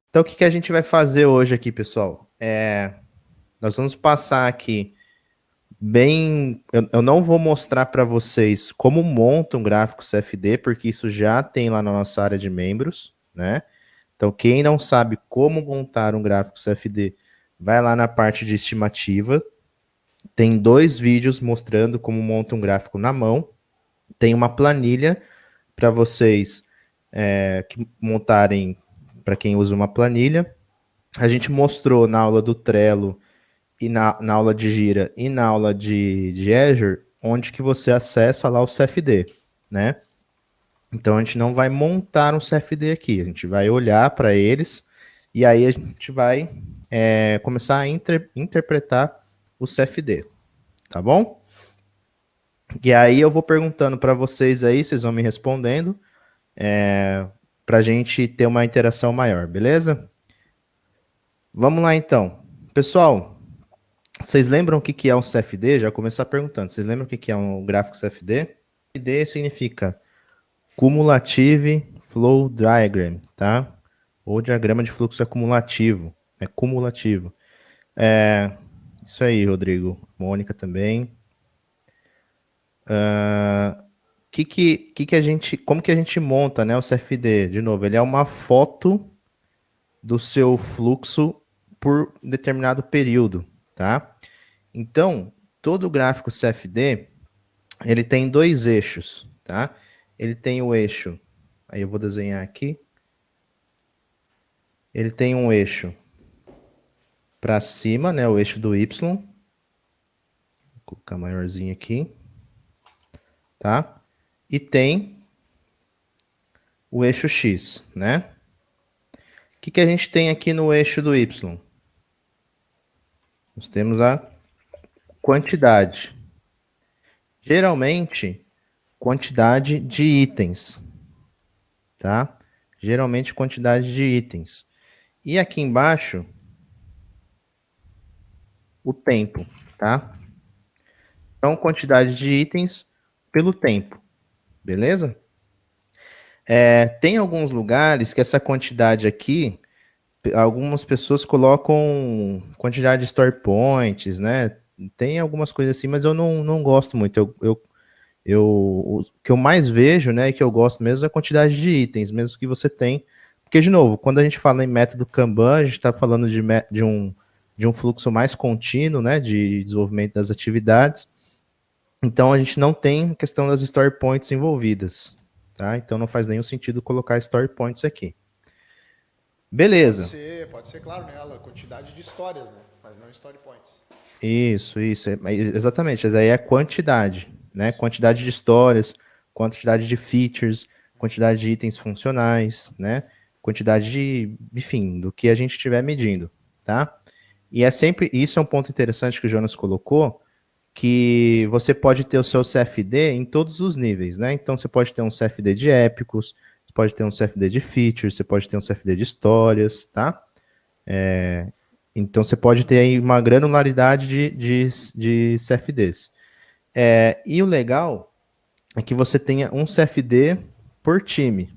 Então, o que a gente vai fazer hoje aqui, pessoal? Nós vamos passar aqui bem... Eu não vou mostrar para vocês como monta um gráfico CFD, porque isso já tem lá na nossa área de membros, né? Então, quem não sabe como montar um gráfico CFD, vai lá na parte de estimativa. Tem 2 vídeos mostrando como monta um gráfico na mão. Tem uma planilha para vocês que montarem, para quem usa uma planilha. A gente mostrou na aula do Trello e na aula de Gira e na aula de Azure, onde que você acessa lá o CFD, né? Então a gente não vai montar um CFD aqui, a gente vai olhar para eles e aí a gente vai começar a interpretar o CFD, tá bom? E aí eu vou perguntando para vocês aí, vocês vão me respondendo, para a gente ter uma interação maior, beleza? Vamos lá então. Pessoal, vocês lembram o que é um CFD? Já começar perguntando. Vocês lembram o que é um gráfico CFD? CFD significa Cumulative Flow Diagram, tá? Ou diagrama de fluxo acumulativo. É cumulativo. Isso aí, Rodrigo. Mônica também. Como que a gente monta, né, o CFD? De novo, ele é uma foto do seu fluxo por determinado período, tá? Então, todo gráfico CFD, ele tem 2 eixos, tá? Ele tem o eixo, aí eu vou desenhar aqui. Ele tem um eixo para cima, né, o eixo do Y. Vou colocar maiorzinho aqui, tá? E tem o eixo X, né? O que a gente tem aqui no eixo do Y? Nós temos a quantidade. Geralmente, quantidade de itens, tá? Geralmente, quantidade de itens. E aqui embaixo, o tempo, tá? Então, quantidade de itens pelo tempo, beleza? Tem alguns lugares que essa quantidade aqui, algumas pessoas colocam quantidade de story points, né? Tem algumas coisas assim, mas eu não gosto muito. O que eu mais vejo, né, e que eu gosto mesmo é a quantidade de itens, mesmo que você tem. Porque, de novo, quando a gente fala em método Kanban, a gente está falando de um fluxo mais contínuo, né, de desenvolvimento das atividades. Então, a gente não tem a questão das story points envolvidas, tá? Então, não faz nenhum sentido colocar story points aqui. Beleza. Pode ser claro nela, a quantidade de histórias, né? Mas não story points. Isso, exatamente. Essa aí é a quantidade, né? Quantidade de histórias, quantidade de features, quantidade de itens funcionais, né? Quantidade de, enfim, do que a gente estiver medindo, tá? E é sempre, isso é um ponto interessante que o Jonas colocou, que você pode ter o seu CFD em todos os níveis, né? Então você pode ter um CFD de épicos, você pode ter um CFD de features, você pode ter um CFD de histórias, tá? Então você pode ter aí uma granularidade de CFDs. E o legal é que você tenha um CFD por time,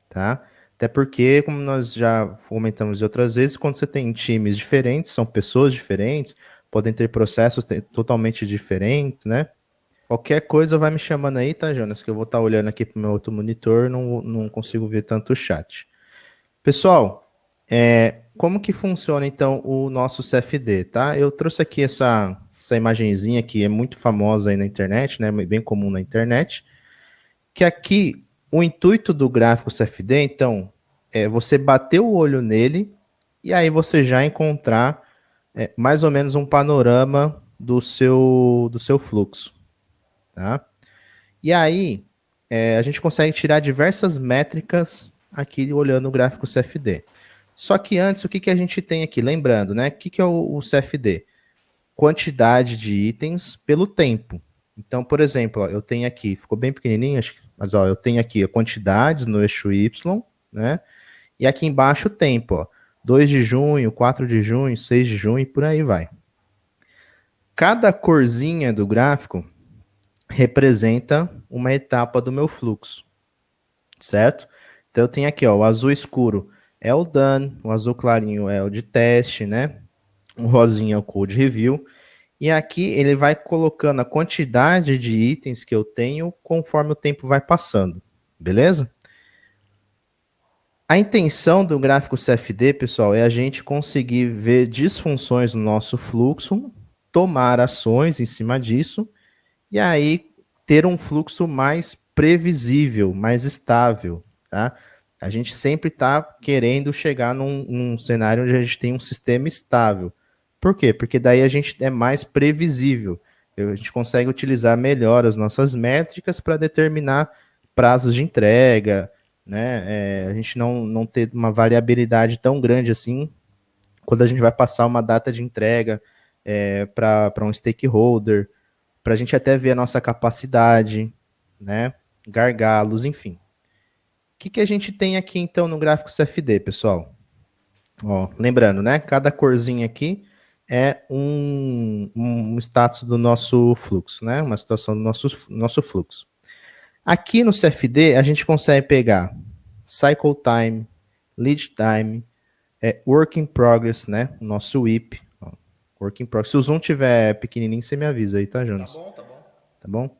tá? Até porque, como nós já comentamos outras vezes, quando você tem times diferentes, são pessoas diferentes, podem ter processos totalmente diferentes, né? Qualquer coisa vai me chamando aí, tá, Jonas? Que eu vou estar olhando aqui para o meu outro monitor, não consigo ver tanto o chat. Pessoal, como que funciona então o nosso CFD, tá? Eu trouxe aqui essa imagenzinha que é muito famosa aí na internet, né? Bem comum na internet, que aqui o intuito do gráfico CFD, então, é você bater o olho nele e aí você já encontrar mais ou menos um panorama do seu fluxo, tá? E aí a gente consegue tirar diversas métricas aqui olhando o gráfico CFD. Só que antes, o que a gente tem aqui? Lembrando, né? O que é o CFD? Quantidade de itens pelo tempo. Então, por exemplo, ó, eu tenho aqui, ficou bem pequenininho, mas ó, eu tenho aqui a quantidades no eixo Y, né? E aqui embaixo o tempo, ó. 2 de junho, 4 de junho, 6 de junho e por aí vai. Cada corzinha do gráfico representa uma etapa do meu fluxo, certo? Então eu tenho aqui, ó, o azul escuro é o done, o azul clarinho é o de teste, né? O rosinha é o code review. E aqui ele vai colocando a quantidade de itens que eu tenho conforme o tempo vai passando, beleza? A intenção do gráfico CFD, pessoal, é a gente conseguir ver disfunções no nosso fluxo, tomar ações em cima disso, e aí ter um fluxo mais previsível, mais estável, tá? A gente sempre está querendo chegar num cenário onde a gente tem um sistema estável. Por quê? Porque daí a gente é mais previsível. A gente consegue utilizar melhor as nossas métricas para determinar prazos de entrega, né? A gente não ter uma variabilidade tão grande assim quando a gente vai passar uma data de entrega para um stakeholder, para a gente até ver a nossa capacidade, né? Gargalos, enfim. O que a gente tem aqui então no gráfico CFD, pessoal? Ó, lembrando, né? Cada corzinha aqui é um status do nosso fluxo, né? Uma situação do nosso fluxo. Aqui no CFD, a gente consegue pegar cycle time, lead time, work in progress, né? O nosso WIP. Ó, work in progress. Se o zoom tiver pequenininho, você me avisa aí, tá, Jonas? Tá bom, tá bom. Tá bom?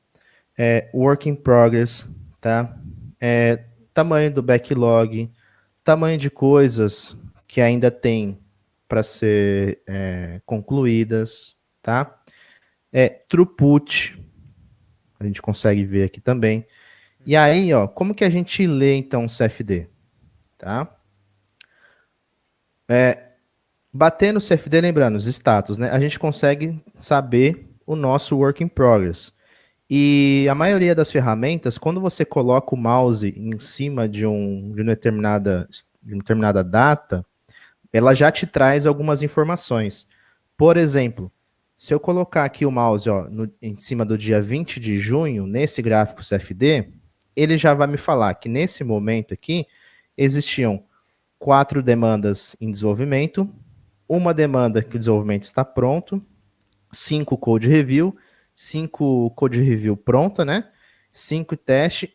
Work in progress, tá? Tamanho do backlog, tamanho de coisas que ainda tem para ser concluídas, tá? Throughput, a gente consegue ver aqui também. E aí, ó, como que a gente lê então o CFD, tá? Bater no CFD, lembrando, os status, né? A gente consegue saber o nosso work in progress. E a maioria das ferramentas, quando você coloca o mouse em cima de uma determinada data, ela já te traz algumas informações. Por exemplo, se eu colocar aqui o mouse em cima do dia 20 de junho, nesse gráfico CFD, ele já vai me falar que nesse momento aqui existiam 4 demandas em desenvolvimento, uma demanda que o desenvolvimento está pronto, 5 code review, 5 code review pronta, né? 5 teste